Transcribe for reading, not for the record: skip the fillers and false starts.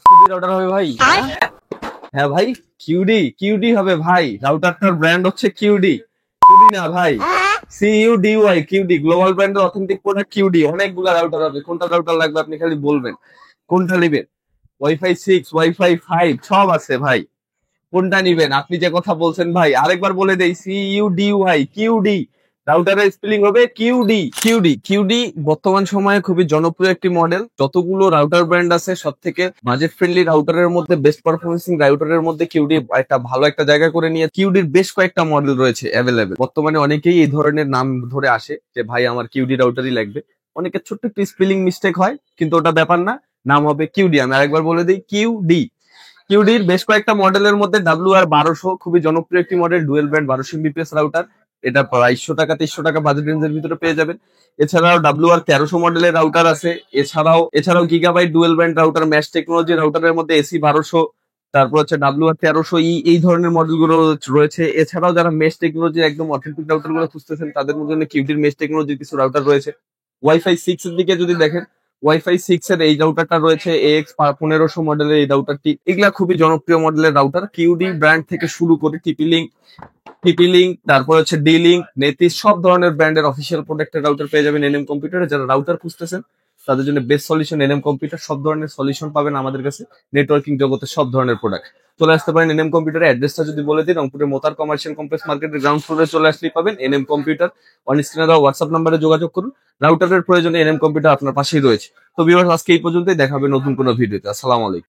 QD router হবে ভাই। হ্যাঁ ভাই, কিউডি কিউডি হবে ভাই। রাউটারটার ব্র্যান্ড হচ্ছে কিউডি, কিউডি না ভাই, CUDY, কিউডি গ্লোবাল ব্র্যান্ডের অথেন্টিক প্রোডাক্ট কিউডি। অনেকগুলো রাউটার হবে, কোনটা রাউটার লাগবে আপনি খালি বলবেন, কোনটা নেবেন। ওয়াইফাই 6, ওয়াইফাই 5 সব আছে ভাই, কোনটা নিবেন আপনি যে কথা বলছেন ভাই। আরেকবার বলে দেই, CUDY, কিউডি। রাউটারের স্পেলিং হবে কিউডি। কিউডি বর্তমান সময়ে খুবই জনপ্রিয় একটি মডেল। যতগুলো রাউটার ব্র্যান্ড আছে সব থেকে বাজেট ফ্রেন্ডলি রাউটারের মধ্যে, বেস্ট পারফরমেন্সিং রাউটারের মধ্যে কিউডি একটা ভালো একটা জায়গা করে নিয়ে। কিউডির বেশ কয়েকটা মডেল রয়েছে অ্যাভেলেবেল বর্তমানে। অনেকেই এই ধরনের নাম ধরে আসে যে ভাই আমার কিউডি রাউটারই লাগবে। অনেকের ছোট্ট একটি স্পেলিং মিস্টেক হয়, কিন্তু ওটা ব্যাপার না, নাম হবে কিউডি। আমি আরেকবার বলে দিই, কিউডি। কিউডির বেশ কয়েকটা মডেলের মধ্যে WR1200 খুবই জনপ্রিয় একটি model, dual band 1200 Mbps router. এটা 250 টাকা 2300 টাকা বাজেট রেঞ্জের ভিতরে পেয়ে যাবেন। এছাড়াও WR1300 মডেলের রাউটার আছে। এছাড়াও gigabyte dual band router, mesh technology রাউটারের মধ্যে AC 1200, তারপর হচ্ছে WR1300E, এই ধরনের মডেলগুলো রয়েছে। এছাড়াও যারা মেশ টেকনোলজি একদম অথেন্টিক রাউটার গুলো খুঁজতেছেন তাদের জন্য কিউডির মেশ টেকনোলজির কিছু রাউটার রয়েছে। ওয়াইফাই 6 এর দিকে যদি দেখেন, ওয়াইফাই 6 এর এই রাউটারটা রয়েছে, AX1500 মডেলের এই রাউটারটি। এগুলা খুবই জনপ্রিয় মডেলের রাউটার। কিউডি ব্র্যান্ড থেকে শুরু করে টিপি লিঙ্ক, তারপর হচ্ছে D-Link, নেতিস, সব ধরনের ব্র্যান্ডের অফিসিয়াল প্রোডাক্টের রাউটার পেয়ে যাবেন এনএম কম্পিউটারে। যারা রাউটার খুঁজতেছেন তাদের জন্য বেস্ট সলিউশন এনএম কম্পিউটার। সব ধরনের সলিউশন পাবেন আমাদের কাছে, নেটওয়ার্কিং জগতের সব ধরনের প্রোডাক্ট। চলে আসতে পারেন এনএম কম্পিউটারের অ্যাড্রেসটা যদি বলে দিন, রংপুরের মোতার কমার্শিয়াল কমপ্লেক্স মার্কেটের গ্রাউন্ড ফ্লোরে চলে আসলেই পাবেন এনএম কম্পিউটার। অন স্ক্রিনে দেওয়া হোয়াটসঅ্যাপ নাম্বারে যোগাযোগ করুন। রাউটারের প্রয়োজনে এনএম কম্পিউটার আপনার পাশেই রয়েছে। তো ভিউয়ার্স, আজকে এই পর্যন্তই, দেখা হবে নতুন কোনো ভিডিওতে। আসসালামু আলাইকুম।